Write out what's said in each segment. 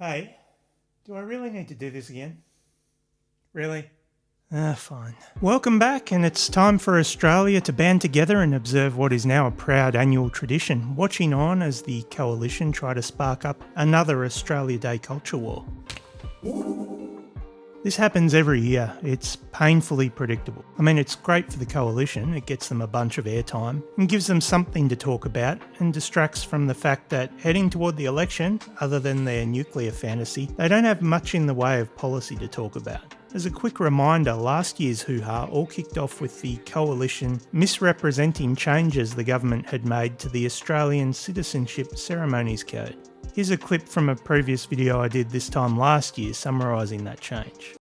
Hey, do I really need to do this again? Really? Fine. Welcome back, and it's time for Australia to band together and observe what is now a proud annual tradition, watching on as the Coalition try to spark up another Australia Day culture war. This happens every year. It's painfully predictable. I mean, it's great for the Coalition. It gets them a bunch of airtime and gives them something to talk about and distracts from the fact that heading toward the election, other than their nuclear fantasy, they don't have much in the way of policy to talk about. As a quick reminder, last year's hoo-ha all kicked off with the Coalition misrepresenting changes the government had made to the Australian Citizenship Ceremonies Code. Here's a clip from a previous video I did this time last year summarising that change.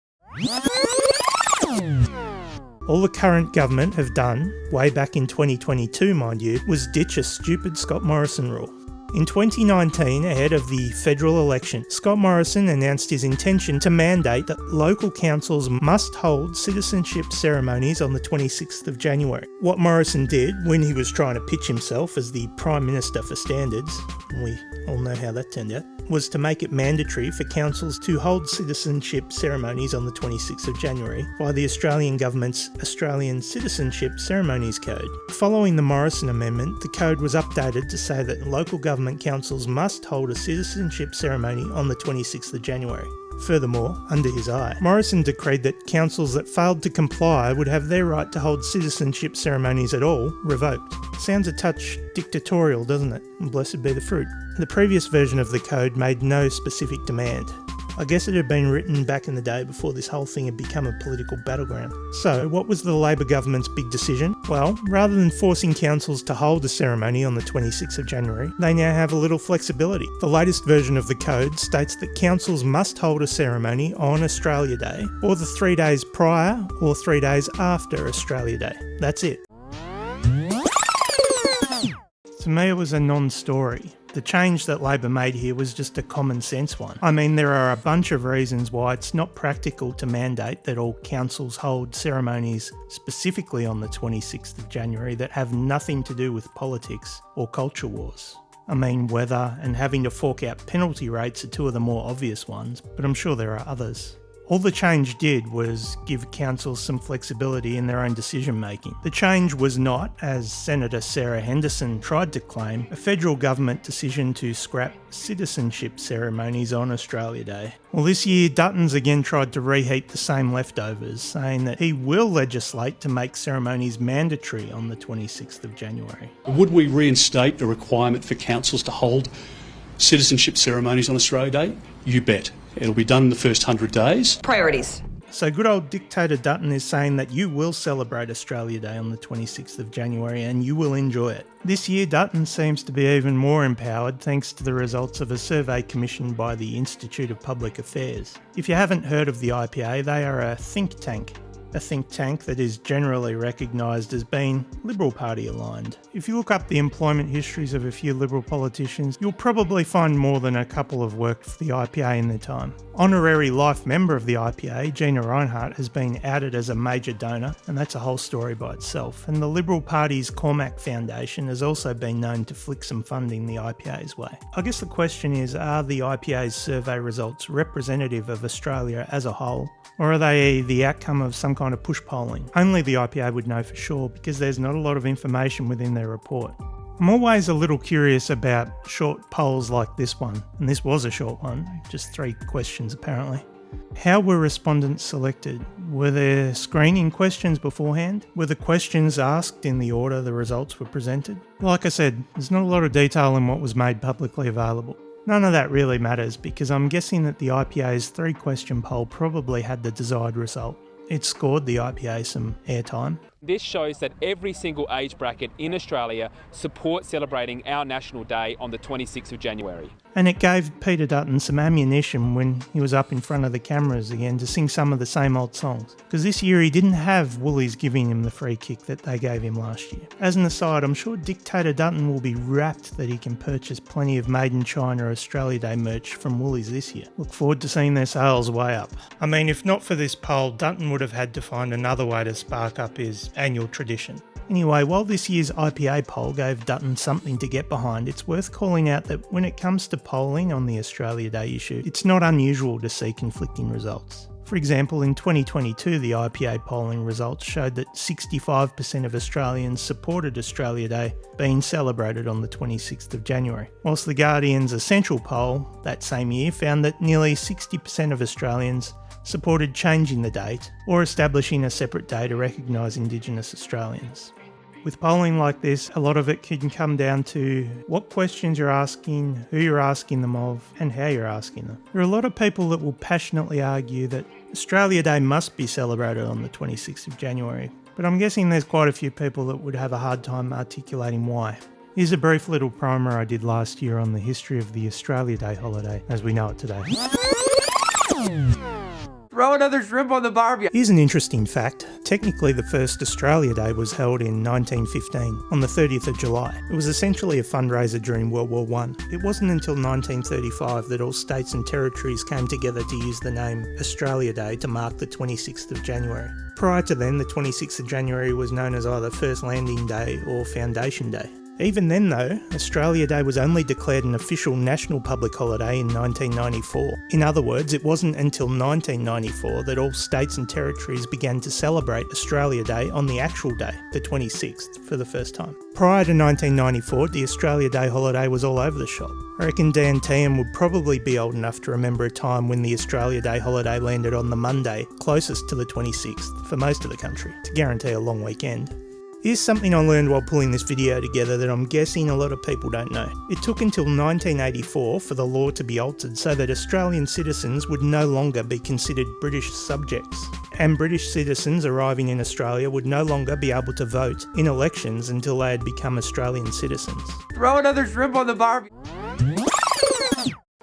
All the current government have done, way back in 2022 mind you, was ditch a stupid Scott Morrison rule. In 2019, ahead of the federal election, Scott Morrison announced his intention to mandate that local councils must hold citizenship ceremonies on the 26th of January. What Morrison did when he was trying to pitch himself as the Prime Minister for standards, and we all know how that turned out, was to make it mandatory for councils to hold citizenship ceremonies on the 26th of January by the Australian Government's Australian Citizenship Ceremonies Code. Following the Morrison Amendment, the code was updated to say that local government councils must hold a citizenship ceremony on the 26th of January. Furthermore, under his eye, Morrison decreed that councils that failed to comply would have their right to hold citizenship ceremonies at all revoked. Sounds a touch dictatorial, doesn't it? And blessed be the fruit. The previous version of the code made no specific demand. I guess it had been written back in the day before this whole thing had become a political battleground. So, what was the Labor government's big decision? Well, rather than forcing councils to hold a ceremony on the 26th of January, they now have a little flexibility. The latest version of the code states that councils must hold a ceremony on Australia Day, or the 3 days prior or 3 days after Australia Day. That's it. To me, it was a non-story. The change that Labor made here was just a common sense one. I mean, there are a bunch of reasons why it's not practical to mandate that all councils hold ceremonies specifically on the 26th of January that have nothing to do with politics or culture wars. I mean, weather and having to fork out penalty rates are two of the more obvious ones, but I'm sure there are others. All the change did was give councils some flexibility in their own decision making. The change was not, as Senator Sarah Henderson tried to claim, a federal government decision to scrap citizenship ceremonies on Australia Day. Well, this year Dutton's again tried to reheat the same leftovers, saying that he will legislate to make ceremonies mandatory on the 26th of January. Would we reinstate the requirement for councils to hold citizenship ceremonies on Australia Day? You bet. It'll be done in the first 100 days. Priorities. So good old dictator Dutton is saying that you will celebrate Australia Day on the 26th of January and you will enjoy it. This year Dutton seems to be even more empowered thanks to the results of a survey commissioned by the Institute of Public Affairs. If you haven't heard of the IPA, they are a think tank that is generally recognised as being Liberal Party aligned. If you look up the employment histories of a few Liberal politicians, you'll probably find more than a couple have worked for the IPA in their time. Honorary life member of the IPA, Gina Rinehart, has been outed as a major donor, and that's a whole story by itself. And the Liberal Party's Cormac Foundation has also been known to flick some funding the IPA's way. I guess the question is, are the IPA's survey results representative of Australia as a whole? Or are they the outcome of some kind of push polling? Only the IPA would know for sure because there's not a lot of information within their report. I'm always a little curious about short polls like this one, and this was a short one, just 3 questions apparently. How were respondents selected? Were there screening questions beforehand? Were the questions asked in the order the results were presented? Like I said, there's not a lot of detail in what was made publicly available. None of that really matters because I'm guessing that the IPA's 3-question poll probably had the desired result. It scored the IPA some airtime. This shows that every single age bracket in Australia supports celebrating our National Day on the 26th of January. And it gave Peter Dutton some ammunition when he was up in front of the cameras again to sing some of the same old songs. Because this year he didn't have Woolies giving him the free kick that they gave him last year. As an aside, I'm sure Dictator Dutton will be rapt that he can purchase plenty of Made in China Australia Day merch from Woolies this year. Look forward to seeing their sales way up. I mean, if not for this poll, Dutton would have had to find another way to spark up his annual tradition. Anyway, while this year's IPA poll gave Dutton something to get behind, it's worth calling out that when it comes to polling on the Australia Day issue, it's not unusual to see conflicting results. For example, in 2022, the IPA polling results showed that 65% of Australians supported Australia Day being celebrated on the 26th of January, whilst The Guardian's Essential poll that same year found that nearly 60% of Australians supported changing the date or establishing a separate day to recognise Indigenous Australians. With polling like this, a lot of it can come down to what questions you're asking, who you're asking them of, and how you're asking them. There are a lot of people that will passionately argue that Australia Day must be celebrated on the 26th of January, but I'm guessing there's quite a few people that would have a hard time articulating why. Here's a brief little primer I did last year on the history of the Australia Day holiday as we know it today. Throw another shrimp on the barbie. Here's an interesting fact. Technically, the first Australia Day was held in 1915, on the 30th of July. It was essentially a fundraiser during World War I. It wasn't until 1935 that all states and territories came together to use the name Australia Day to mark the 26th of January. Prior to then, the 26th of January was known as either First Landing Day or Foundation Day. Even then though, Australia Day was only declared an official national public holiday in 1994. In other words, it wasn't until 1994 that all states and territories began to celebrate Australia Day on the actual day, the 26th, for the first time. Prior to 1994, the Australia Day holiday was all over the shop. I reckon Dan Tiam would probably be old enough to remember a time when the Australia Day holiday landed on the Monday closest to the 26th for most of the country, to guarantee a long weekend. Here's something I learned while pulling this video together that I'm guessing a lot of people don't know. It took until 1984 for the law to be altered so that Australian citizens would no longer be considered British subjects. And British citizens arriving in Australia would no longer be able to vote in elections until they had become Australian citizens. Throw another shrimp on the barbie.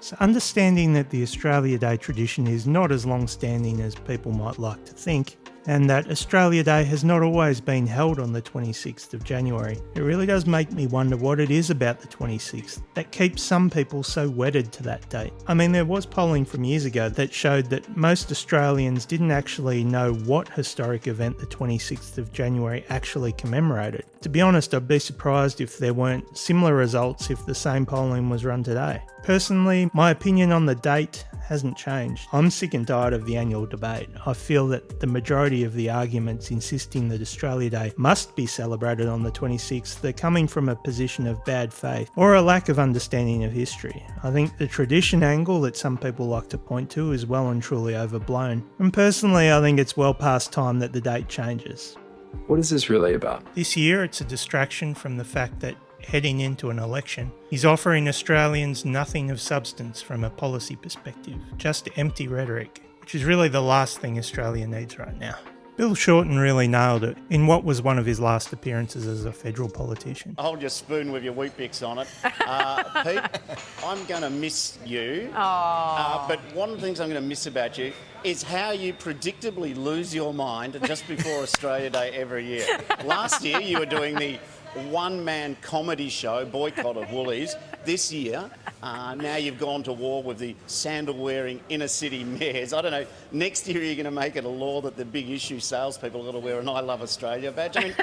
So understanding that the Australia Day tradition is not as long-standing as people might like to think, and that Australia Day has not always been held on the 26th of January, it really does make me wonder what it is about the 26th that keeps some people so wedded to that date. I mean, there was polling from years ago that showed that most Australians didn't actually know what historic event the 26th of January actually commemorated. To be honest, I'd be surprised if there weren't similar results if the same polling was run today. Personally, my opinion on the date hasn't changed. I'm sick and tired of the annual debate. I feel that the majority of the arguments insisting that Australia Day must be celebrated on the 26th are coming from a position of bad faith or a lack of understanding of history. I think the tradition angle that some people like to point to is well and truly overblown. And personally, I think it's well past time that the date changes. What is this really about? This year, it's a distraction from the fact that heading into an election is offering Australians nothing of substance from a policy perspective, just empty rhetoric, which is really the last thing Australia needs right now. Bill Shorten really nailed it in what was one of his last appearances as a federal politician. Hold your spoon with your wheat bix on it. Pete, I'm going to miss you. But one of the things I'm going to miss about you is how you predictably lose your mind just before Australia Day every year. Last year you were doing the one-man comedy show, Boycott of Woolies. This year, now you've gone to war with the sandal-wearing inner-city mayors. I don't know, next year you're going to make it a law that the big issue salespeople are going to wear an I Love Australia badge. I mean,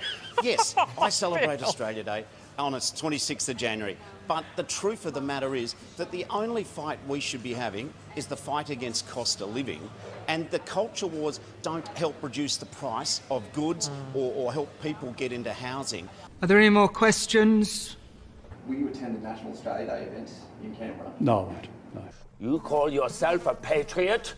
yes, I celebrate Australia Day on its 26th of January. But the truth of the matter is that the only fight we should be having is the fight against cost of living. And the culture wars don't help reduce the price of goods or help people get into housing. Are there any more questions? Will you attend the National Australia Day event in Canberra? No, I won't. No. You call yourself a patriot?